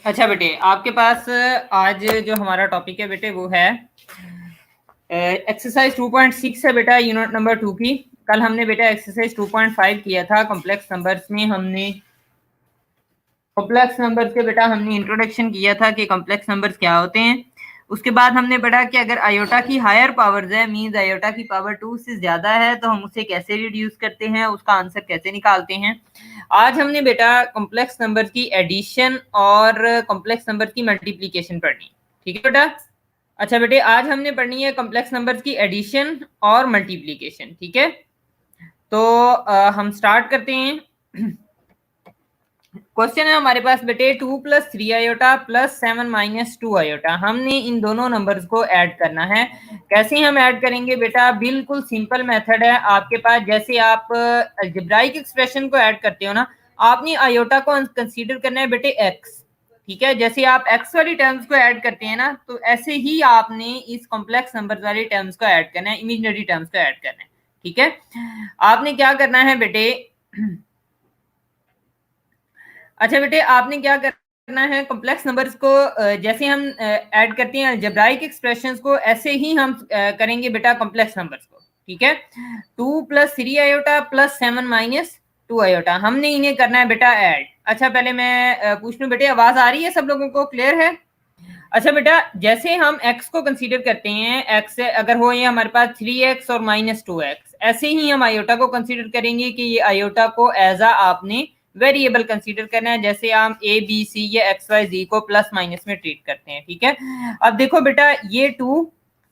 अच्छा बेटे, आपके पास आज जो हमारा टॉपिक है बेटे वो है एक्सरसाइज 2.6 है बेटा, यूनिट नंबर 2 की। कल हमने बेटा एक्सरसाइज 2.5 किया था। कॉम्प्लेक्स नंबर्स में हमने कॉम्प्लेक्स नंबर्स के बेटा हमने इंट्रोडक्शन किया था कि कॉम्प्लेक्स नंबर्स क्या होते हैं। उसके बाद हमने पढ़ा कि अगर आयोटा की हायर पावर्स है, मींस आयोटा की पावर 2 से ज्यादा है, तो हम उसे कैसे रिड्यूस करते हैं, उसका आंसर कैसे निकालते हैं। आज हमने बेटा कॉम्प्लेक्स नंबर की एडिशन और कॉम्प्लेक्स नंबर की मल्टीप्लीकेशन पढ़नी। ठीक है बेटा। अच्छा बेटे, आज हमने पढ़नी है कॉम्प्लेक्स नंबर की एडिशन और मल्टीप्लीकेशन। ठीक है, तो हम स्टार्ट करते हैं। क्वेश्चन है हमारे पास बेटे 2 + 3 आयोटा प्लस 7 - 2 आयोटा। हमने इन दोनों नंबर्स को ऐड करना है। कैसे हम ऐड करेंगे बेटा? बिल्कुल सिंपल मेथड है आपके पास। जैसे आप अलजेब्राइक एक्सप्रेशन को ऐड करते हो ना, आपने आयोटा को कंसीडर करना है बेटे एक्स। ठीक है, जैसे आप एक्स वाली टर्म्स को ऐड करते हैं ना, तो ऐसे ही आपने इस कॉम्प्लेक्स नंबर वाली टर्म्स को ऐड करना है, इमेजिनरी टर्म्स को ऐड करना है। ठीक है, आपने क्या करना है बेटे? अच्छा बेटे, आपने क्या करना है, कॉम्प्लेक्स नंबर्स को जैसे हम ऐड करते हैं अलजेब्राइक एक्सप्रेशंस को, ऐसे ही हम करेंगे बेटा कॉम्प्लेक्स नंबर्स को। ठीक है, 2 + 3 आयोटा प्लस 7 - 2 आयोटा, हमने इन्हें करना है बेटा ऐड। अच्छा पहले मैं पूछ लूं बेटे, आवाज आ रही है सब लोगों को? क्लियर है? अच्छा बेटा, जैसे हम x को कंसीडर करते हैं, x अगर हो ये हमारे पास 3x और -2x, ऐसे ही हम आयोटा को कंसीडर करेंगे कि ये आयोटा को एज आ आपने वेरिएबल कंसीडर करना है, जैसे हम a b c या x y z को प्लस माइनस में ट्रीट करते हैं। ठीक है, अब देखो बेटा, ये 2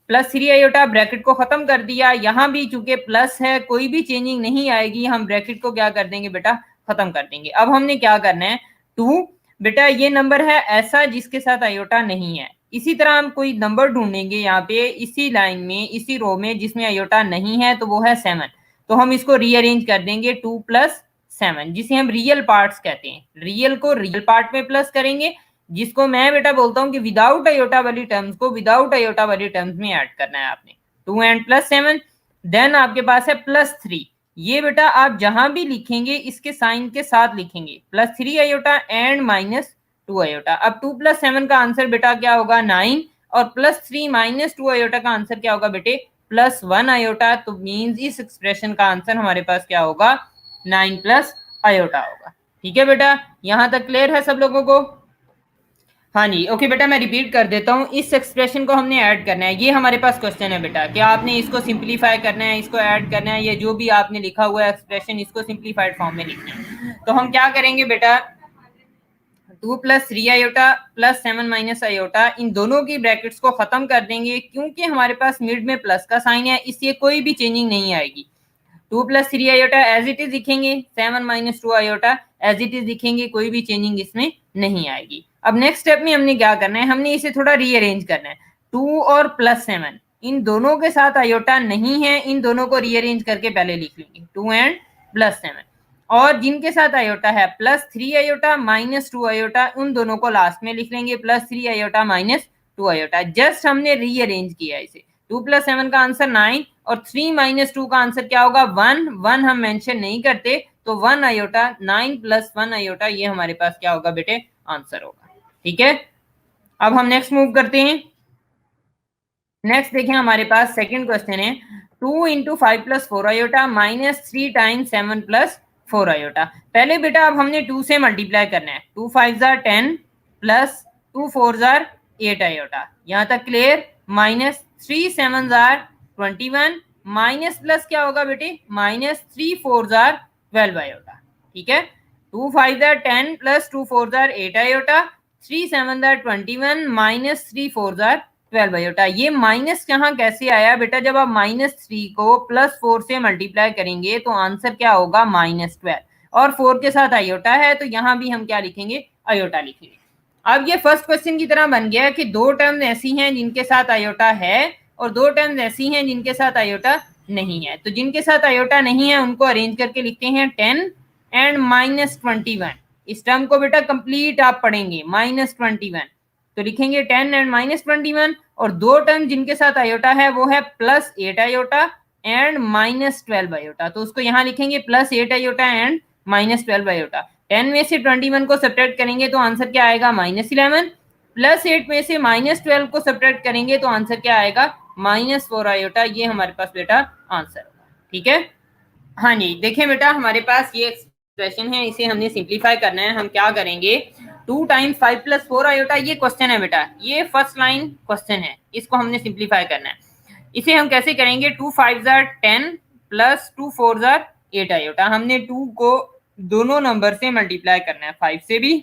+ 3 आयोटा, ब्रैकेट को खत्म कर दिया। यहाँ भी चूंकि प्लस है, कोई भी चेंजिंग नहीं आएगी, हम ब्रैकेट को क्या कर देंगे बेटा? खत्म कर देंगे। अब हमने क्या करना है, 2 बेटा ये नंबर है ऐसा जिसके साथ आयोटा नहीं है। इसी तरह हम कोई नंबर ढूंढेंगे यहाँ पे इसी लाइन में, इसी रो में, जिसमें आयोटा नहीं है, तो वो है 7। तो हम इसको रीअरेंज कर देंगे 2 + 7, जिसे हम रियल पार्ट्स कहते हैं। रियल को रियल पार्ट में प्लस करेंगे, जिसको मैं बेटा बोलता हूँ कि विदाउट आयोटा वाली टर्म्स को विदाउट आयोटा वाली टर्म्स में ऐड करना है आपने। 2 एंड प्लस 7, देन आपके पास है +3। ये बेटा आप जहां भी लिखेंगे इसके साइन के साथ लिखेंगे, +3 आयोटा एंड -2 आयोटा। अब 2 + 7 का आंसर बेटा क्या होगा? 9, और +3 - 2 आयोटा का आंसर क्या होगा बेटे? +1 आयोटा। तो मींस इस एक्सप्रेशन का आंसर हमारे पास क्या होगा? 9 + आयोटा होगा। ठीक है बेटा, यहां तक क्लियर है सब लोगों को? हाँ जी, ओके बेटा, मैं रिपीट कर देता हूँ। इस एक्सप्रेशन को हमने ऐड करना है। ये हमारे पास क्वेश्चन है बेटा कि आपने इसको सिंप्लीफाई करना है, इसको ऐड करना है, ये जो भी आपने लिखा हुआ है एक्सप्रेशन, इसको सिंप्लीफाइड फॉर्म में लिखना है। तो हम क्या करेंगे बेटा, 2 + 3 आयोटा प्लस 7 - आयोटा, इन दोनों की ब्रैकेट्स को खत्म कर देंगे। क्योंकि हमारे पास मिड में प्लस का साइन है, इसलिए कोई भी चेंजिंग नहीं आएगी। 2 + 3 आयोटा एज इट इज लिखेंगे, 7 - 2 आयोटा एज इट इज लिखेंगे, कोई भी चेंजिंग इसमें नहीं आएगी। अब नेक्स्ट स्टेप में हमने क्या करना है, हमने इसे थोड़ा रीअरेंज करना है। 2 और +7, इन दोनों के साथ आयोटा नहीं है, इन दोनों को रीअरेंज करके पहले लिख लेंगे, 2 एंड +7। और जिनके साथ आयोटा है +3 आयोटा -2 आयोटा, उन दोनों को लास्ट में लिख लेंगे, +3 आयोटा -2 आयोटा। जस्ट हमने रीअरेंज किया इसे। 2 + 7 का आंसर 9, और 3 - 2 का आंसर क्या होगा? 1 हम मेंशन नहीं करते, तो 1 आयोटा, 9 + 1 आयोटा, ये हमारे पास क्या होगा बेटे? आंसर होगा। ठीक है, अब हम नेक्स्ट मूव करते हैं। नेक्स्ट देखें, हमारे पास सेकंड क्वेश्चन है 2 × 5 + 4 आयोटा -3 × 7 + 4 आयोटा। पहले बेटा अब हमने 2 से मल्टीप्लाई करना है। 2 5 = 10 प्लस 2 4 = 8 आयोटा। यहाँ तक क्लियर? -3 7 = 21, माइनस प्लस क्या होगा बेटे? -3 4 = 12 आयोटा। ठीक है, 2 5 = 10 प्लस 2 4 = 8 आयोटा, 3 7 = 21, -3 4 = 12 आयोटा। ये माइनस यहाँ कैसे आया बेटा? जब आप -3 को +4 से मल्टीप्लाई करेंगे तो आंसर क्या होगा? -12, और 4 के साथ आयोटा है, तो यहाँ भी हम क्या लिखेंगे? आयोटा लिखेंगे। अब ये फर्स्ट क्वेश्चन की तरह बन गया कि दो टर्म ऐसी हैं जिनके साथ आयोटा है, और दो टर्म्स ऐसी हैं जिनके साथ आयोटा नहीं है। तो जिनके साथ आयोटा नहीं है उनको अरेंज करके लिखते हैं 10 एंड -21। इस टर्म को बेटा कंप्लीट आप पढ़ेंगे, -21, तो लिखेंगे 10 एंड -21। और दो टर्म जिनके साथ आयोटा है वो है +8 आयोटा एंड -12 आयोटा, तो उसको यहाँ लिखेंगे +8 आयोटा एंड -12 आयोटा। 10 में से 21 को सब्ट्रैक्ट करेंगे तो आंसर क्या आएगा -11, प्लस 8 में से -12 को सब्ट्रैक्ट करेंगे तो आंसर क्या आएगा -4 आयोटा। ये हमारे पास बेटा आंसर होगा। ठीक है, हाँ जी, देखिए बेटा हमारे पास ये एक्सप्रेशन है, इसे हमने सिंप्लीफाई करना है। हम क्या करेंगे, 2 टाइम्स 5 + 4 आयोटा, ये क्वेश्चन है बेटा, ये फर्स्ट लाइन क्वेश्चन है, इसको हमने सिंप्लीफाई करना है। इसे हम कैसे करेंगे, 2 5 * 10 प्लस 2 4 * 8 आयोटा। हमने 2 को दोनों नंबर से मल्टीप्लाई करना है, 5 से भी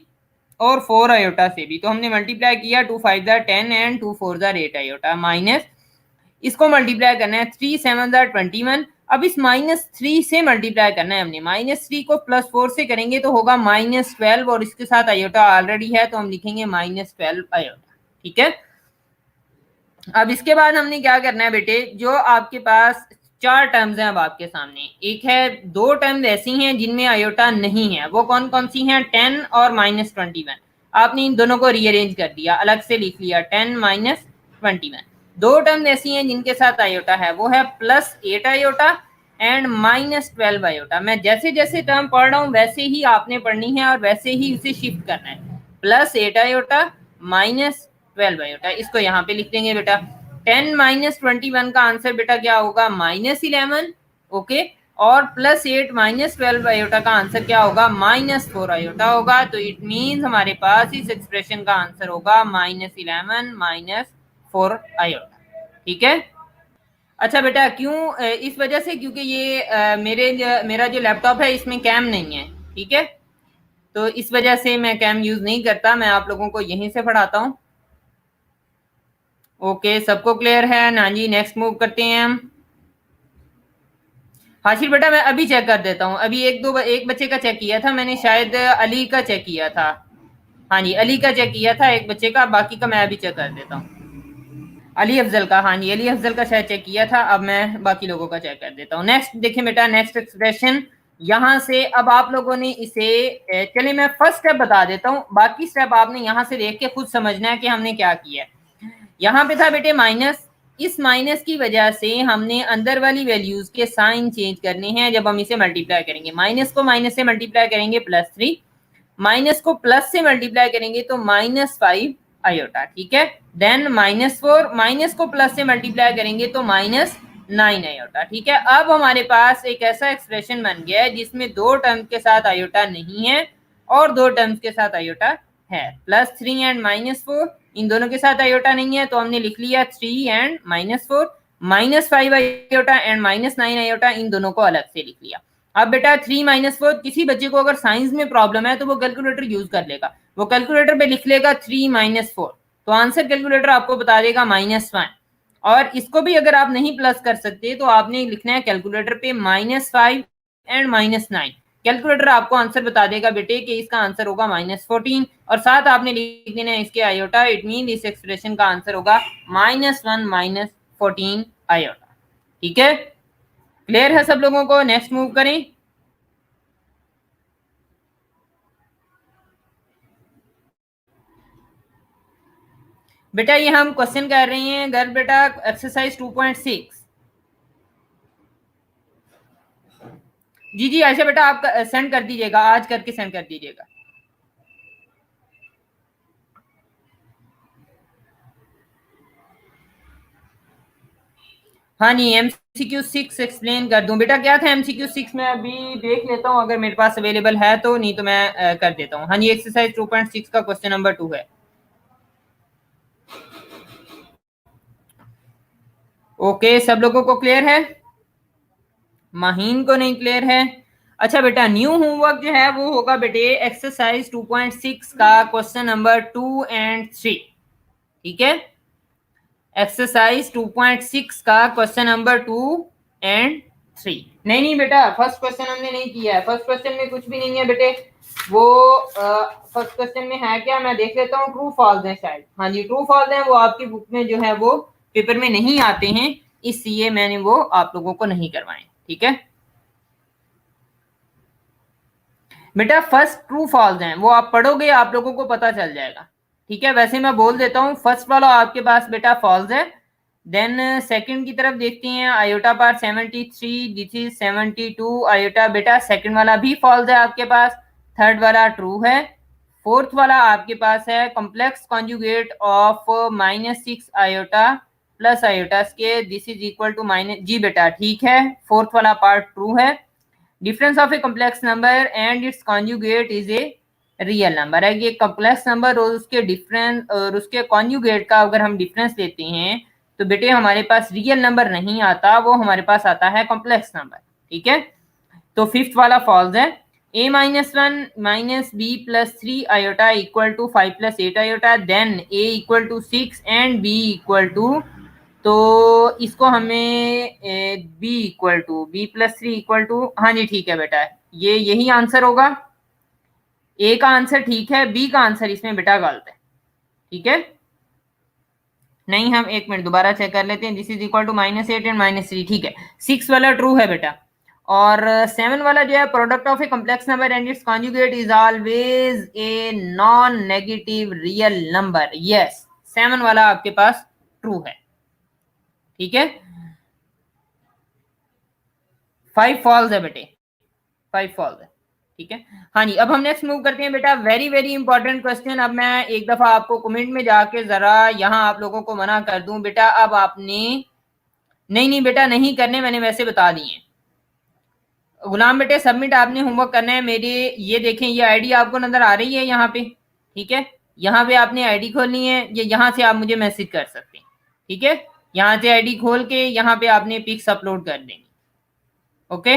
और 4 आयोटा से भी। तो हमने मल्टीप्लाई किया, 2 5 * 10 एंड 2 4 * 8 आयोटा, माइनस इसको मल्टीप्लाई करना है, 3 7 * 21। अब इस -3 से मल्टीप्लाई करना है हमने, -3 को +4 से करेंगे तो होगा -12 और इसके साथ आयोटा ऑलरेडी है तो हम लिखेंगे -12 आयोटा। ठीक है, अब इसके बाद हमने क्या करना है बेटे, जो आपके पास 4 टर्म्स हैं अब आपके सामने, एक है 2 टर्म्स ऐसी हैं जिनमें आयोटा नहीं है, वो कौन कौन सी हैं, 10 और -21। आपने इन दोनों को रीअरेंज कर दिया, अलग से लिख लिया 10 - 21। 2 टर्म्स ऐसी हैं जिनके साथ आयोटा है, वो है +8 आयोटा एंड -12 आयोटा। मैं जैसे जैसे टर्म पढ़ रहा हूँ वैसे ही आपने पढ़नी है और वैसे ही उसे शिफ्ट करना है, +8 आयोटा -12 आयोटा। इसको यहाँ पे लिख देंगे बेटा। 10 - 21 का आंसर बेटा क्या होगा, -11। ओके, और +8 -12 आयोटा का आंसर क्या होगा, -4 आयोटा होगा। तो इट मीन्स हमारे पास इस एक्सप्रेशन का आंसर होगा -11 - 4 आयोटा। ठीक है, अच्छा बेटा क्यों, इस वजह से क्योंकि ये मेरा जो लैपटॉप है इसमें कैम नहीं है। ठीक है, तो इस वजह से मैं कैम यूज नहीं करता, मैं आप लोगों को यहीं से पढ़ाता हूँ। ओके, सबको क्लियर है ना जी, नेक्स्ट मूव करते हैं हम। हाशिर बेटा मैं अभी चेक कर देता हूँ, अभी एक बच्चे का चेक किया था मैंने, शायद अली का चेक किया था। हाँ जी, अली का चेक किया था एक बच्चे का, बाकी का मैं अभी चेक कर देता हूँ। अली अफजल का, हाँ जी अली अफजल का शायद चेक किया था, अब मैं बाकी लोगों का चेक कर देता हूँ। नेक्स्ट देखिए बेटा, नेक्स्ट एक्सप्रेशन यहाँ से अब आप लोगों ने इसे, चलिए मैं फर्स्ट स्टेप बता देता हूँ, बाकी स्टेप आपने यहाँ से देख के खुद समझना है कि हमने क्या किया है। यहाँ पे था बेटे माइनस, इस माइनस की वजह से हमने अंदर वाली वैल्यूज के साइन चेंज करने हैं जब हम इसे मल्टीप्लाई करेंगे। माइनस को माइनस से मल्टीप्लाई करेंगे +3, माइनस को प्लस से मल्टीप्लाई करेंगे तो -5 आयोटा। ठीक है, देन -4, माइनस को प्लस से मल्टीप्लाई करेंगे तो -9 आयोटा। ठीक है, अब हमारे पास एक ऐसा एक्सप्रेशन बन गया है जिसमें 2 टर्म्स के साथ आयोटा नहीं है और 2 टर्म्स के साथ आयोटा है, +3 एंड -4, इन दोनों के साथ आयोटा नहीं है तो हमने लिख लिया 3 एंड -4, -5 आयोटा एंड -9 आयोटा, इन दोनों को अलग से लिख लिया। अब बेटा 3 - 4, किसी बच्चे को अगर साइंस में प्रॉब्लम है तो वो कैलकुलेटर यूज कर लेगा, वो कैलकुलेटर पे लिख लेगा 3 - 4, तो आंसर कैलकुलेटर आपको बता देगा -1। और इसको भी अगर आप नहीं प्लस कर सकते तो आपने लिखना है कैलकुलेटर पे -5 एंड -9, कैलकुलेटर आपको आंसर बता देगा बेटे कि इसका आंसर होगा -14, और साथ आपने लिख देना है इसके आयोटा, इट मीन इस एक्सप्रेशन का आंसर होगा -1 - 14 आयोटा। ठीक है, क्लियर है सब लोगों को, नेक्स्ट मूव करें। बेटा ये हम क्वेश्चन कर रहे हैं गर्ल बेटा, एक्सरसाइज 2.6। जी जी आयशा बेटा आप सेंड कर दीजिएगा, आज करके सेंड कर दीजिएगा। हाँ जी, MCQ 6 एक्सप्लेन कर दूं बेटा, क्या था MCQ 6 में अभी देख लेता हूँ, अगर मेरे पास अवेलेबल है तो, नहीं तो मैं कर देता हूँ। हाँ जी, एक्सरसाइज 2.6 का क्वेश्चन नंबर 2 है। ओके, सब लोगों को क्लियर है, माहीन को नहीं क्लियर है। अच्छा बेटा न्यू होमवर्क जो है वो होगा बेटे एक्सरसाइज 2.6 का क्वेश्चन नंबर 2 एंड 3। ठीक है, एक्सरसाइज 2.6 का क्वेश्चन नंबर 2 एंड 3। नहीं नहीं बेटा फर्स्ट क्वेश्चन हमने नहीं किया है, फर्स्ट क्वेश्चन में कुछ भी नहीं है बेटे, वो फर्स्ट क्वेश्चन में है क्या, मैं देख लेता हूँ, ट्रू फॉल्स है शायद। हाँ जी ट्रू फॉल्स है, वो आपकी बुक में जो है वो पेपर में नहीं आते हैं, इसलिए मैंने वो आप लोगों को नहीं करवाए। ठीक है बेटा, फर्स्ट ट्रू फॉल्स हैं, वो आप पढ़ोगे आप लोगों को पता चल जाएगा। ठीक है, वैसे मैं बोल देता हूँ, फर्स्ट वाला आपके पास बेटा फॉल्स है। देन सेकंड की तरफ देखते हैं, आयोटा पार 73, दिस इज 72 आयोटा, बेटा सेकंड वाला भी फॉल्स है आपके पास। थर्ड वाला ट्रू है। फोर्थ वाला आपके पास है complex conjugate of -6 iota plus iota square, this is equal to minus जी बेटा, ठीक है, फोर्थ वाला पार्ट ट्रू है। Difference of a complex number and its conjugate is a real number है। ये कॉम्प्लेक्स नंबर और उसके डिफरेंस और उसके कॉन्जुगेट का अगर हम डिफरेंस लेते हैं तो बेटे हमारे पास रियल नंबर नहीं आता, वो हमारे पास आता है कॉम्प्लेक्स नंबर, ठीक है। तो फिफ्थ वाला फॉल्स है। a minus 1 minus b plus 3 iota equal to 5 plus 8 iota, then a equal to 6 and b equal to, तो इसको हमें b equal to b plus 3 equal to, हाँ जी ठीक है बेटा, ये यही आंसर होगा। ए का आंसर ठीक है, बी का आंसर इसमें बेटा गलत है, ठीक है। नहीं, हम एक मिनट दोबारा चेक कर लेते हैं। This is equal to -8 and -3, ठीक है, 6 वाला ट्रू है बेटा। और 7 वाला जो है product of a complex number and its conjugate is always a non negative real number, yes 7 वाला आपके पास ट्रू है, ठीक है। 5 फॉल्स है बेटे, 5 फॉल्स है, ठीक है। हाँ जी, अब हम नेक्स्ट मूव करते हैं बेटा। Very very important question. अब मैं एक दफा आपको कमेंट में जाके जरा यहाँ आप लोगों को मना कर दूं बेटा, अब आपने नहीं बेटा नहीं करने, मैंने वैसे बता दिए। गुलाम बेटे सबमिट आपने होमवर्क करना है मेरे, ये देखें ये आईडी आपको नजर आ रही है यहाँ पे, ठीक है। यहाँ पे आपने आईडी खोलनी है, ये यहाँ से आप मुझे मैसेज कर सकते हैं, ठीक है। यहाँ से आईडी खोल के यहाँ पे आपने पिक्स अपलोड कर देनी, ओके।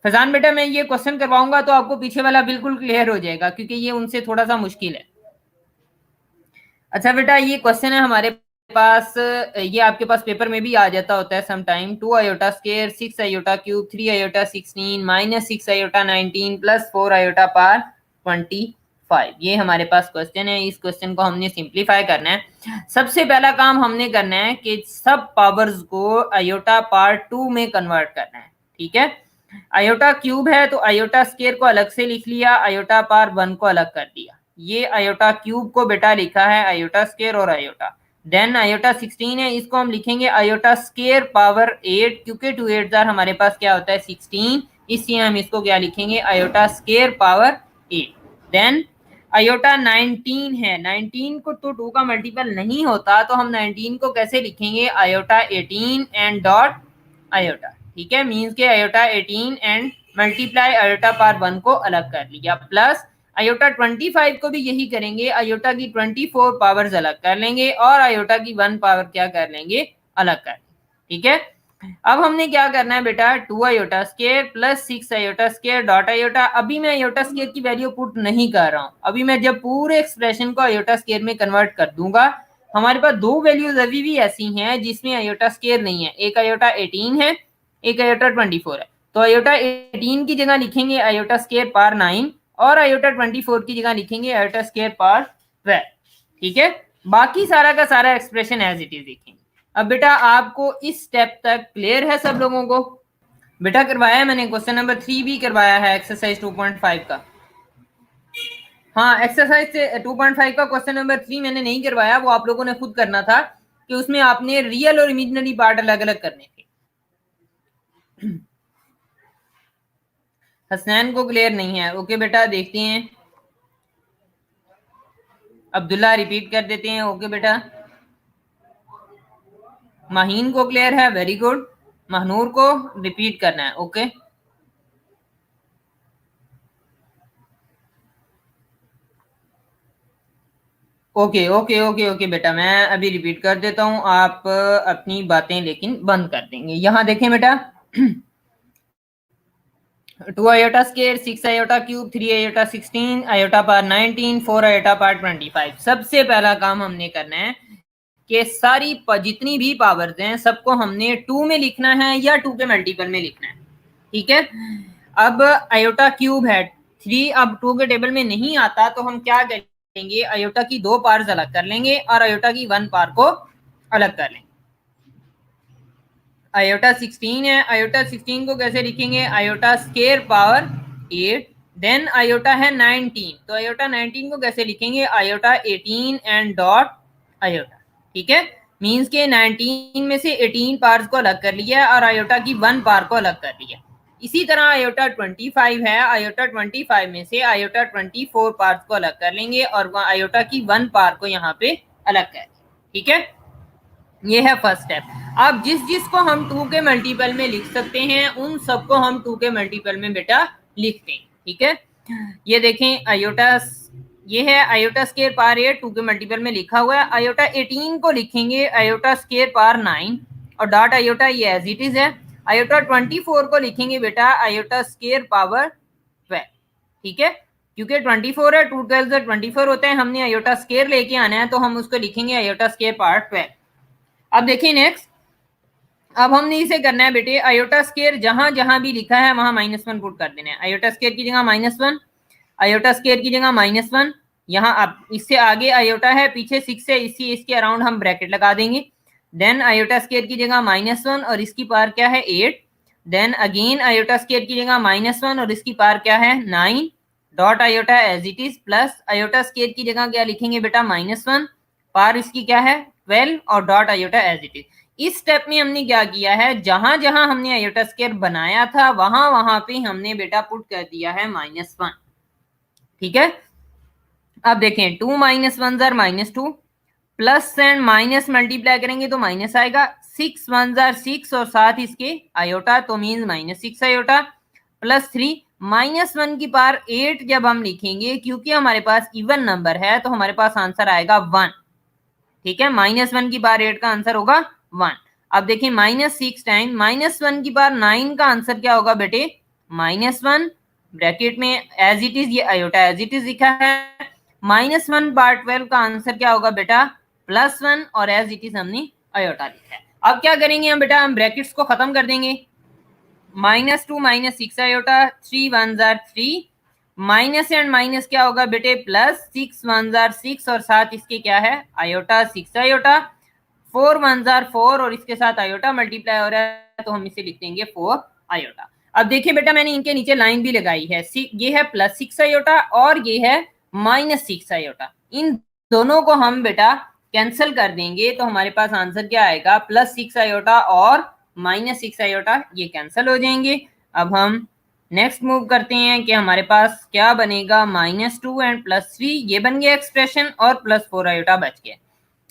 फैजान बेटा मैं ये क्वेश्चन करवाऊंगा तो आपको पीछे वाला बिल्कुल क्लियर हो जाएगा, क्योंकि ये उनसे थोड़ा सा मुश्किल है। अच्छा बेटा ये क्वेश्चन है हमारे पास, ये आपके पास पेपर में भी आ जाता होता है some time. 2 iota square 6 iota cube 3 iota 16 minus 6 iota 19 plus 4 iota पार 25, ये हमारे पास क्वेश्चन है। इस क्वेश्चन को हमने सिंप्लीफाई करना है। सबसे पहला काम हमने करना है कि सब पावर्स को आयोटा पार 2 में कन्वर्ट करना है, ठीक है। आयोटा क्यूब है तो आयोटा स्क्वायर को अलग से लिख लिया, आयोटा पार 1 को अलग कर दिया। ये आयोटा क्यूब को बेटा लिखा है आयोटा स्क्वायर और आयोटा। देन आयोटा 16 है, इसको हम लिखेंगे आयोटा स्क्वायर पावर 8, क्योंकि 2 8 हमारे पास क्या होता है 16, इसलिए हम इसको क्या लिखेंगे iota square power 8। Then iota 19 है, 19 को तो 2 का मल्टीपल नहीं होता, तो हम 19 को कैसे लिखेंगे आयोटा 18 एंड डॉट आयोटा, ठीक है। मींस के iota 18 and multiply iota power 1 को अलग कर लिया, प्लस आयोटा 25 को भी यही करेंगे, आयोटा की 24 पावर्स अलग कर लेंगे और आयोटा की 1 पावर क्या कर लेंगे अलग कर लेंगे, ठीक है। अब हमने क्या करना है बेटा 2 iota square plus 6 iota square dot iota. अभी मैं आयोटा स्क्वायर की वैल्यू पुट नहीं कर रहा हूं, अभी मैं जब पूरे एक्सप्रेशन को आयोटा स्क्वायर में कन्वर्ट कर दूंगा, हमारे पास दो वैल्यूज अभी भी ऐसी हैं जिसमें आयोटा स्क्वायर नहीं है, एक आयोटा 18 है एक आयोटा 24 है। तो आयोटा 18 की जगह लिखेंगे आयोटा स्क्वायर पावर 9 और आयोटा 24 की जगह लिखेंगे आयोटा स्क्वायर पावर 12, ठीक है। बाकी सारा का सारा एक्सप्रेशन एज इट इज लिखेंगे। अब बेटा आपको इस स्टेप तक क्लियर है सब लोगों को? बेटा करवाया है मैंने, क्वेश्चन नंबर 3 भी करवाया है एक्सरसाइज 2.5 का। हाँ एक्सरसाइज 2.5 का क्वेश्चन नंबर 3 मैंने नहीं करवाया, वो आप लोगों ने खुद करना था, कि उसमें आपने रियल और इमेजिनरी पार्ट अलग अलग करने थे। हसनैन को क्लियर नहीं है, ओके बेटा देखते हैं। अब्दुल्ला रिपीट कर देते हैं, ओके बेटा। माहीन को क्लियर है, वेरी गुड। महनूर को रिपीट करना है, okay. Okay okay okay okay बेटा, मैं अभी रिपीट कर देता हूं, आप अपनी बातें लेकिन बंद कर देंगे। यहां देखें बेटा 2 iota square 6 iota cube 3 iota 16 iota power 19 4 iota power 25। सबसे पहला काम हमने करना है कि सारी जितनी भी पावर्स हैं सबको हमने 2 में लिखना है या 2 के मल्टीपल में लिखना है, ठीक है। अब आयोटा क्यूब है 3, अब 2 के टेबल में नहीं आता तो हम क्या करेंगे आयोटा की 2 पार्ट्स अलग कर लेंगे और आयोटा की 1 पार्ट को अलग कर लेंगे। आयोटा 16 है, आयोटा 16 को कैसे लिखेंगे iota square power 8। Then iota है 19, तो आयोटा 19 को कैसे लिखेंगे आयोटा 18 एंड डॉट आयोटा, ठीक है। मींस के 19 में से 18 पार्ट्स को अलग कर लिया और आयोटा की 1 पार्ट को अलग कर लिया। इसी तरह आयोटा 25 है, आयोटा 25 में से आयोटा 24 पार्ट को अलग कर लेंगे और आयोटा की 1 पार्ट को यहाँ पे अलग कर, ठीक है। ये है फर्स्ट स्टेप। अब जिस जिस को हम 2 के मल्टीपल में लिख सकते हैं उन सबको हम 2 के मल्टीपल में बेटा लिखते हैं, ठीक है। ये देखें आयोटा, ये है आयोटा स्केयर पावर 8 2 के मल्टीपल में लिखा हुआ है। आयोटा 18 को लिखेंगे आयोटा स्केयर पावर 9 और डॉट आयोटा ये एज इट इज है। आयोटा 24 को लिखेंगे बेटा आयोटा स्केयर पावर 12, ठीक है, क्योंकि 24 है 2 12 से 24 होते हैं, हमने आयोटा स्केयर लेके आना है तो हम उसको लिखेंगे आयोटा स्केयर पावर 12। अब देखिए नेक्स्ट, अब हमने इसे करना है बेटे आयोटा स्केयर जहां जहां भी लिखा है वहां -1 पुट कर देना है। आयोटा स्केयर की जगह -1, आयोटा स्केयर की जगह -1, यहाँ अब इससे आगे आयोटा है, पीछे 6 है, इसके अराउंड हम ब्रैकेट लगा देंगे। देन आयोटा स्केयर की जगह -1 और इसकी पावर क्या है 8। देन अगेन आयोटा स्केयर की जगह -1 और इसकी पावर क्या है 9, dot iota as it is, plus iota square की जगह क्या लिखेंगे बेटा -1, पावर इसकी क्या है 12 और dot iota as it is. इस स्टेप में हमने क्या किया है, जहां जहां हमने आयोटा स्केयर बनाया था वहां वहां पे हमने बेटा पुट कर दिया है -1, ठीक है। अब देखें 2 - 1 jar -2, plus and minus multiply करेंगे तो माइनस आएगा, 6 1 जार 6 और साथ इसके आयोटा तो मीन -6 आयोटा, प्लस 3 -1 की पावर 8 जब हम लिखेंगे क्योंकि हमारे पास इवन नंबर है तो हमारे पास आंसर आएगा 1, ठीक है। -1 की पावर 8 का आंसर होगा 1। अब देखिए -6 टाइम -1 की पावर 9 का आंसर क्या होगा बेटे -1, ब्रैकेट में एज इट इज, ये आयोटा एज इट इज लिखा है, -1 पार्ट 12 का आंसर क्या होगा बेटा +1 और एज इट इज हमने आयोटा लिखा है। अब क्या करेंगे हम बेटा, हम ब्रैकेट्स को खत्म कर देंगे, -2 - 6 iota, 3 1 jar 3, minus and minus क्या होगा बेटे +6 1 जार 6 और साथ इसके क्या है आयोटा 6 आयोटा, 4 1 जार 4 और इसके साथ आयोटा मल्टीप्लाई हो रहा है तो हम इसे लिख देंगे 4 आयोटा। अब देखिए बेटा मैंने इनके नीचे लाइन भी लगाई है, ये है +6 आयोटा और ये है -6 आयोटा, इन दोनों को हम बेटा कैंसिल कर देंगे तो हमारे पास आंसर क्या आएगा +6 आयोटा और -6 आयोटा, ये कैंसिल हो जाएंगे। अब हम नेक्स्ट मूव करते हैं कि हमारे पास क्या बनेगा -2 एंड +3, ये बन गया एक्सप्रेशन और +4 आयोटा बच गया।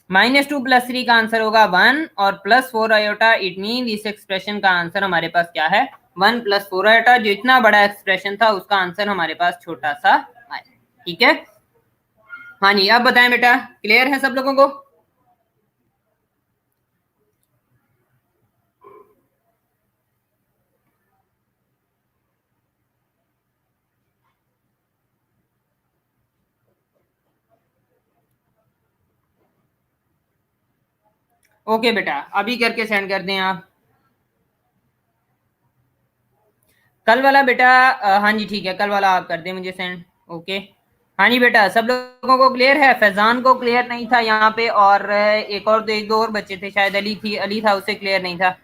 -2 + 3 का आंसर होगा 1 और +4 आयोटा, इट मीन इस एक्सप्रेशन का आंसर हमारे पास क्या है 1 + 4 आयोटा, जो इतना बड़ा एक्सप्रेशन था उसका आंसर हमारे पास छोटा सा आया, ठीक है। हाँ जी अब बताएं बेटा, क्लियर है सब लोगों को? ओके बेटा अभी करके सेंड कर दें आप। कल वाला बेटा हाँ जी ठीक है, कल वाला आप कर दें मुझे सेंड। ओके हाँ जी बेटा सब लोगों को क्लियर है? फैजान को क्लियर नहीं था यहाँ पे, और एक और एक दो और बच्चे थे शायद, अली था, उसे क्लियर नहीं था।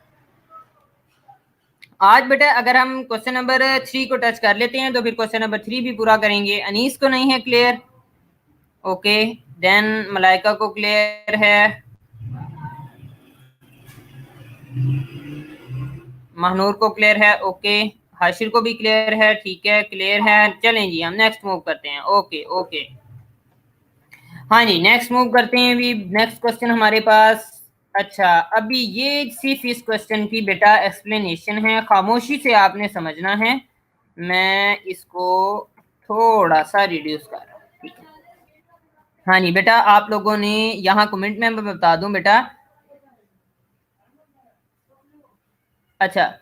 आज बेटा अगर हम क्वेश्चन नंबर 3 को टच कर लेते हैं तो फिर क्वेश्चन नंबर 3 भी पूरा करेंगे। अनीस को नहीं है क्लियर? ओके देन मलाइका को क्लियर है, महनूर को क्लियर है, ओके हाशिर को भी क्लियर है, ठीक है क्लियर है। चलें जी हम नेक्स्ट मूव करते हैं। ओके ओके हाँ जी नेक्स्ट मूव करते हैं। अभी नेक्स्ट क्वेश्चन हमारे पास, अच्छा अभी ये सिर्फ इस क्वेश्चन की बेटा एक्सप्लेनेशन है, खामोशी से आपने समझना है, मैं इसको थोड़ा सा रिड्यूस कर रहा हूँ, ठीक है। हाँ जी बेटा आप लोगों ने यहाँ कमेंट में मैं बता दूं बेटा, अच्छा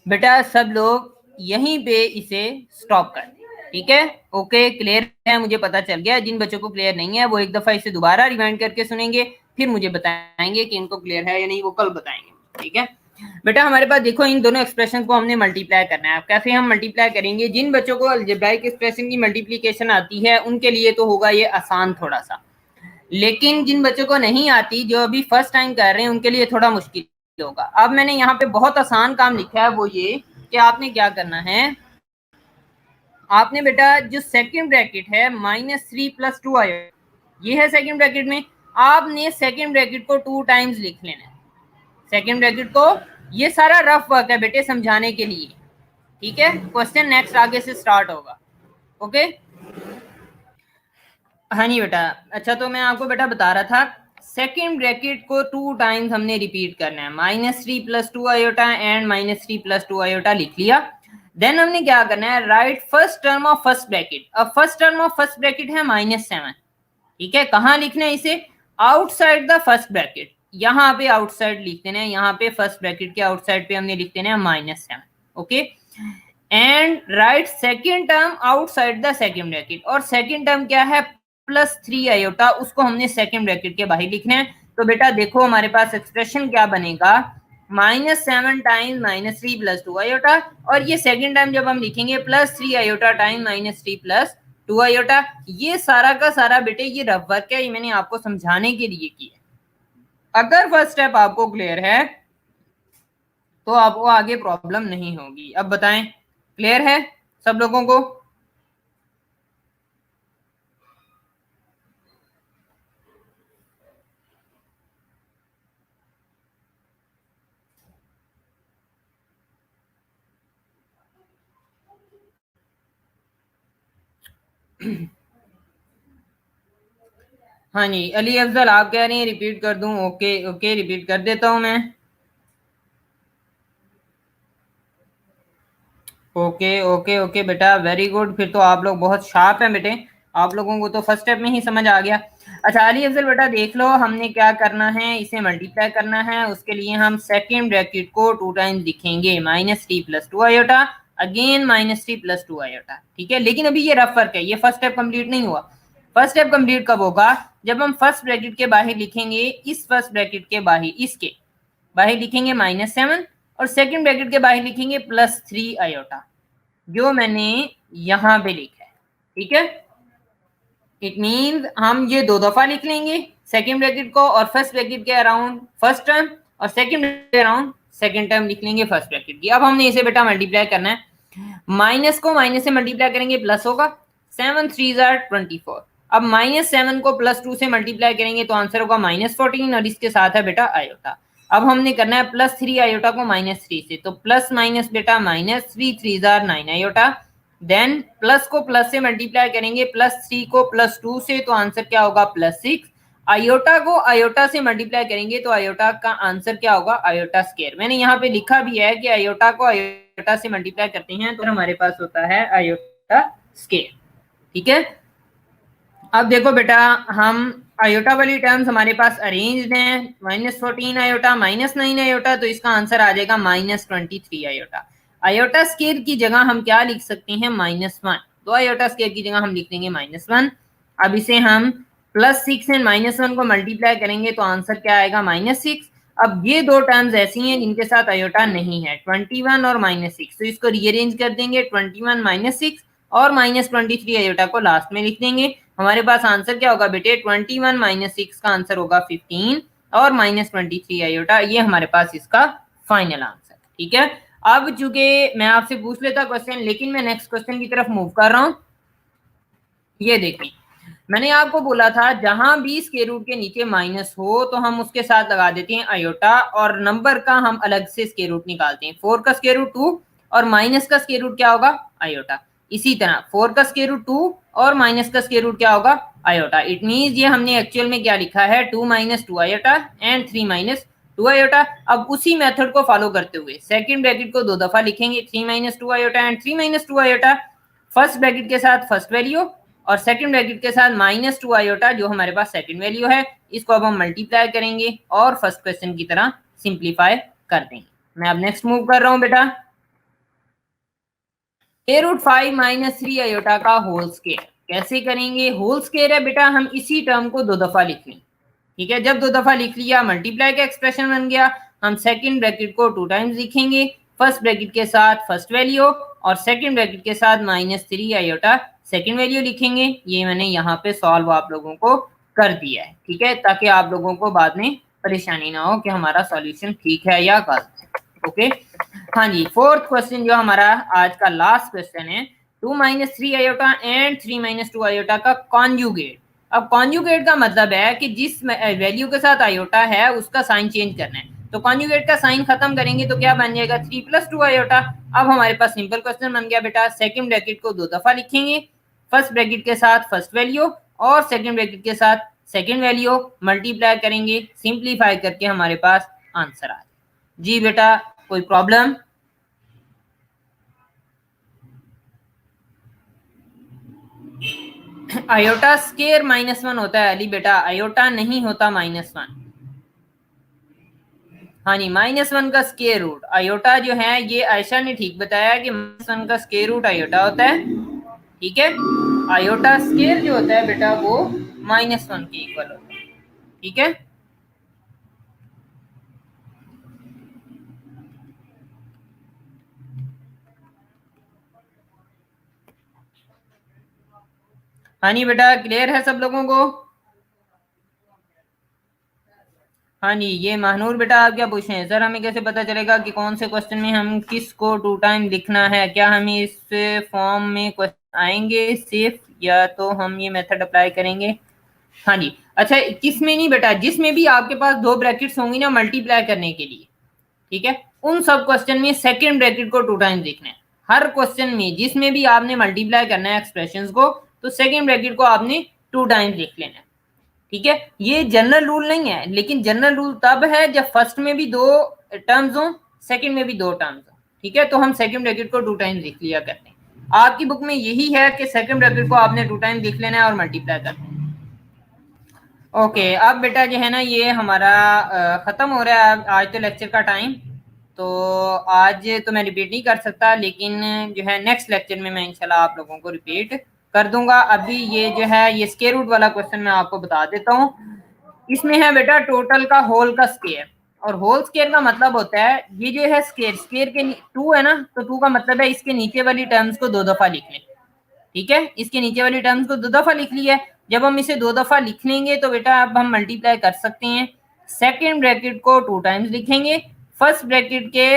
बेटा सब लोग यहीं पे इसे स्टॉप कर दें, ठीक है। ओके क्लियर है, मुझे पता चल गया। जिन बच्चों को क्लियर नहीं है वो एक दफा इसे दोबारा रिवाइंड करके सुनेंगे, फिर मुझे बताएंगे कि इनको क्लियर है या नहीं, वो कल बताएंगे, ठीक है। बेटा हमारे पास देखो इन दोनों एक्सप्रेशन को हमने मल्टीप्लाई करना है। कैसे हम मल्टीप्लाई करेंगे, जिन बच्चों को अलजेब्राइक एक्सप्रेशन की मल्टीप्लीकेशन आती है उनके लिए तो होगा ये आसान थोड़ा सा, लेकिन जिन बच्चों को नहीं आती, जो अभी फर्स्ट टाइम कर रहे हैं, उनके लिए थोड़ा मुश्किल होगा। अब मैंने यहाँ पे बहुत आसान काम लिखा है, वो ये कि आपने क्या करना है, आपने बेटा जो सेकंड ब्रैकेट है -3 + 2 आया, ये है सेकंड ब्रैकेट में, आपने सेकंड ब्रैकेट को 2 टाइम्स लिख लेना है। सेकंड ब्रैकेट को ये सारा रफ वर्क है बेटे समझाने के लिए, ठीक है। क्वेश्चन नेक्स्ट आगे से स्टार्ट होगा, ओके। हाँ जी बेटा, अच्छा तो मैं आपको बेटा बता रहा था, सेकेंड ब्रैकेट को 2 टाइम्स हमने रिपीट करना है, -3 + 2 आयोटा एंड -3 + 2 आयोटा लिख लिया। देन हमने क्या करना है, write first term of first bracket. अब first term of first bracket है -7, ठीक है। कहाँ लिखना है इसे, आउटसाइड द फर्स्ट ब्रैकेट, यहाँ पे आउटसाइड लिख देना है, यहाँ पे फर्स्ट ब्रैकेट के आउटसाइड पे हमने लिख देना है -7, okay. And right second term outside the second bracket, और सेकेंड टर्म क्या है, +3 आयोटा, उसको हमने सेकेंड ब्रैकेट के बाहर लिखना है। तो बेटा देखो हमारे पास एक्सप्रेशन क्या बनेगा, -7 टाइम्स -3 + 2 आयोटा, और ये सेकेंड टाइम जब हम लिखेंगे +3 आयोटा टाइम -3 + 2 आयोटा। ये सारा का सारा बेटे ये रफ वर्क है, ये मैंने आपको समझाने के लिए किया। अगर फर्स्ट स्टेप आपको क्लियर है तो आपको आगे प्रॉब्लम नहीं होगी। अब बताएं, क्लियर है सब लोगों को? हाँ जी, अली अफजल आप कह रही हैं रिपीट कर दूं, ओके ओके रिपीट कर देता हूं मैं। ओके ओके ओके बेटा, वेरी गुड, फिर तो आप लोग बहुत शार्प हैं बेटे, आप लोगों को तो फर्स्ट स्टेप में ही समझ आ गया। अच्छा अली अफजल बेटा देख लो, हमने क्या करना है, इसे मल्टीप्लाई करना है। उसके लिए हम सेकेंड ब्रैकेट को 2 टाइम्स लिखेंगे, -3 + 2 आयोटा, अगेन -3 + 2 आयोटा, ठीक है। लेकिन अभी ये रफ वर्क है, ये फर्स्ट स्टेप कंप्लीट नहीं हुआ। फर्स्ट स्टेप कंप्लीट कब होगा, जब हम फर्स्ट ब्रैकेट के बाहर लिखेंगे, इस फर्स्ट ब्रैकेट के बाहर, इसके बाहर लिखेंगे -7, और सेकंड ब्रैकेट के बाहर लिखेंगे +3 आयोटा, जो मैंने यहां पे लिखा है, ठीक है। इट मीन हम ये 2 दफा लिख लेंगे सेकंड ब्रैकेट को, और फर्स्ट ब्रैकेट के अराउंड फर्स्ट टर्म, और सेकंड के अराउंड सेकंड टर्म लिख लेंगे फर्स्ट ब्रैकेट की। अब हमने इसे बेटा मल्टीप्लाई करना है, माइनस को माइनस से मल्टीप्लाई करेंगे प्लस होगा, 7 3 24। अब -7 को +2 से मल्टीप्लाई करेंगे तो आंसर होगा -14, और इसके साथ है बेटा आयोटा। अब हमने करना है +3 आयोटा को -3 से, तो प्लस माइनस बेटा -3 3 9 आयोटा। देन प्लस को प्लस से मल्टीप्लाई करेंगे, +3 को +2 से, तो आंसर क्या होगा +6। आयोटा को आयोटा से मल्टीप्लाई करेंगे तो आयोटा का आंसर क्या होगा, आयोटा स्क्वायर। मैंने यहाँ पे लिखा भी है कि आयोटा को आयोटा से मल्टीप्लाई करते हैं तो हमारे पास होता है आयोटा स्क्वायर, ठीक है। अब देखो बेटा, हम आयोटा वाली टर्म्स हमारे पास अरेंज्ड हैं, -14 आयोटा, -9 आयोटा, तो इसका आंसर आ जाएगा -23 आयोटा। आयोटा स्क्वायर की जगह हम क्या लिख सकते हैं, -1। तो आयोटा स्क्वायर की जगह हम लिख देंगे -1। अब इसे हम +6 एंड -1 को मल्टीप्लाई करेंगे तो आंसर क्या आएगा, -6। अब ये 2 टर्म्स ऐसी हैं जिनके साथ आयोटा नहीं है, 21 और -6, तो इसको रीअरेंज कर देंगे, 21 -6 और -23 आयोटा को लास्ट में लिख देंगे। हमारे पास आंसर क्या होगा बेटे, 21 - 6 का आंसर होगा 15, और -23 आयोटा, ये हमारे पास इसका फाइनल आंसर, ठीक है। अब चूंकि मैं आपसे पूछ लेता क्वेश्चन, लेकिन मैं नेक्स्ट क्वेश्चन की तरफ मूव कर रहा हूं। ये देखिए, मैंने आपको बोला था जहां भी स्क्वायर रूट के नीचे माइनस हो तो हम उसके साथ लगा देते हैं आयोटा, और नंबर का हम अलग से स्क्वायर रूट निकालते हैं। 4 का स्क्वायर रूट 2, और माइनस का स्क्वायर रूट क्या होगा, आयोटा। इसी तरह 4 का स्क्वायर रूट 2 और माइनस का स्क्वायर रूट क्या होगा, आयोटा। इट मींस ये हमने एक्चुअल में क्या लिखा है, 2 - 2 आयोटा एंड 3 - 2 आयोटा। अब उसी मेथड को फॉलो करते हुए सेकंड ब्रैकेट को 2 दफा लिखेंगे, 3 - 2 iota and 3 - 2 iota. First bracket के साथ फर्स्ट वैल्यू, और सेकंड ब्रैकेट के साथ -2 आयोटा, जो हमारे पास सेकंड वैल्यू है। इसको अब हम मल्टीप्लाई करेंगे और फर्स्ट क्वेश्चन की तरह सिंप्लीफाई कर देंगे। मैं अब नेक्स्ट मूव कर रहा हूं बेटा, √5 - 3 आयोटा का होल स्क्वायर कैसे करेंगे। होल स्क्वायर है बेटा, हम इसी टर्म को 2 दफा लिख लें, ठीक है। जब 2 दफा लिख लिया, मल्टीप्लाई का एक्सप्रेशन बन गया। हम सेकंड ब्रैकेट को 2 टाइम्स लिखेंगे, फर्स्ट ब्रैकेट के साथ फर्स्ट वैल्यू, और सेकंड ब्रैकेट के साथ -3 आयोटा सेकंड वैल्यू लिखेंगे। ये मैंने यहाँ पे सॉल्व आप लोगों को कर दिया है, ठीक है, ताकि आप लोगों को बाद में परेशानी ना हो कि हमारा सॉल्यूशन ठीक है या गलत है, ओके। हाँ जी, फोर्थ क्वेश्चन जो हमारा आज का लास्ट क्वेश्चन है, 2 - 3 आयोटा एंड 3 - 2 आयोटा का कॉन्जुगेट। अब कॉन्जुगेट का मतलब है कि जिस वैल्यू के साथ आयोटा है उसका साइन चेंज करना है। तो कॉन्जुगेट का साइन खत्म करेंगे तो क्या बन जाएगा 3 + 2 आयोटा। अब हमारे पास सिंपल क्वेश्चन बन गया बेटा, सेकंड ब्रैकेट को 2 दफा लिखेंगे, फर्स्ट ब्रैकेट के साथ फर्स्ट वैल्यू और सेकंड ब्रैकेट के साथ सेकंड वैल्यू मल्टीप्लाई करेंगे, सिंप्लीफाई करके हमारे पास आंसर आ जाए। जी बेटा कोई प्रॉब्लम? आयोटा स्केयर -1 होता है अली बेटा, आयोटा नहीं होता -1। हाँ जी, -1 का स्केयर रूट आयोटा जो है, ये आयशा ने ठीक बताया कि -1 का स्केयर रूट आयोटा होता है। ठीक है, आयोटा स्केयर जो होता है बेटा वो -1 के इक्वल होता है। ठीक है, हाँ जी बेटा क्लियर है सब लोगों को? हाँ जी, ये महानूर बेटा आप क्या पूछ रहे हैं, सर हमें कैसे पता चलेगा कि कौन से क्वेश्चन में हम किसको 2 टाइम लिखना है? क्या हमें इस फॉर्म में क्वेश्चन आएंगे सिर्फ, या तो हम ये मेथड अप्लाई करेंगे? हाँ जी, अच्छा किसमें नहीं बेटा, जिसमें भी आपके पास 2 ब्रैकेट्स होंगी ना मल्टीप्लाई करने के लिए, ठीक है, उन सब क्वेश्चन में सेकंड ब्रैकेट को 2 टाइम्स लिखना है। हर क्वेश्चन में जिसमें भी आपने मल्टीप्लाई करना है एक्सप्रेशंस को, तो सेकंड ब्रैकेट को आपने 2 टाइम्स लिख लेना है। ठीक है, ये जनरल रूल नहीं है, लेकिन जनरल रूल तब है जब फर्स्ट में भी 2 टर्म्स हो, सेकंड में भी 2 टर्म्स हो। ठीक है, तो हम सेकंड ब्रैकेट को 2 टाइम्स लिख लिया करते हैं। आपकी बुक में यही है कि सेकंड ब्रैकेट को आपने 2 टाइम्स लिख लेना है और मल्टीप्लाई करना है। ओके, अब बेटा जो है ना ये हमारा खत्म हो रहा है आज तो लेक्चर का टाइम, तो आज तो मैं रिपीट नहीं कर सकता, लेकिन जो है नेक्स्ट लेक्चर में मैं इंशाल्लाह आप लोगों को रिपीट कर दूंगा। अभी ये जो है ये स्क्वायर रूट वाला क्वेश्चन मैं आपको बता देता हूँ। इसमें है बेटा टोटल का होल का स्क्वायर, और होल स्क्वायर का मतलब होता है ये जो है स्क्वायर, स्क्वायर के 2 है ना, तो 2 का मतलब है इसके नीचे वाली टर्म्स को 2 दफा लिख लें। ठीक है, इसके नीचे वाली टर्म्स को 2 दफा लिख लिया है। जब हम इसे 2 दफा लिख लेंगे तो बेटा अब हम मल्टीप्लाई कर सकते हैं। सेकेंड ब्रैकेट को 2 टाइम्स लिखेंगे, फर्स्ट ब्रैकेट के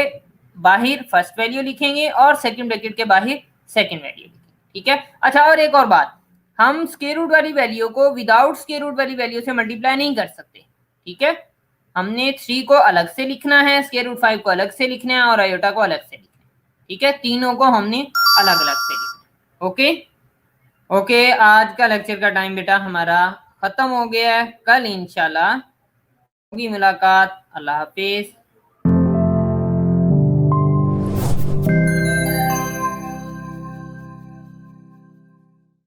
बाहर फर्स्ट वैल्यू लिखेंगे और सेकेंड ब्रैकेट के बाहर सेकेंड वैल्यू लिखेंगे। ठीक है, अच्छा और एक और बात, हम स्क्वायर रूट वाली वैल्यू को विदाउट स्क्वायर रूट वाली वैल्यू से मल्टीप्लाई नहीं कर सकते। ठीक है, हमने 3 को अलग से लिखना है, स्क्वायर रूट 5 को अलग से लिखना है और आयोटा को अलग से लिखना है। ठीक है, तीनों को हमने अलग अलग से लिखना है। ओके ओके, आज का लेक्चर का टाइम बेटा हमारा खत्म हो गया है। कल इंशाल्लाह होगी मुलाकात। अल्लाह हाफिज।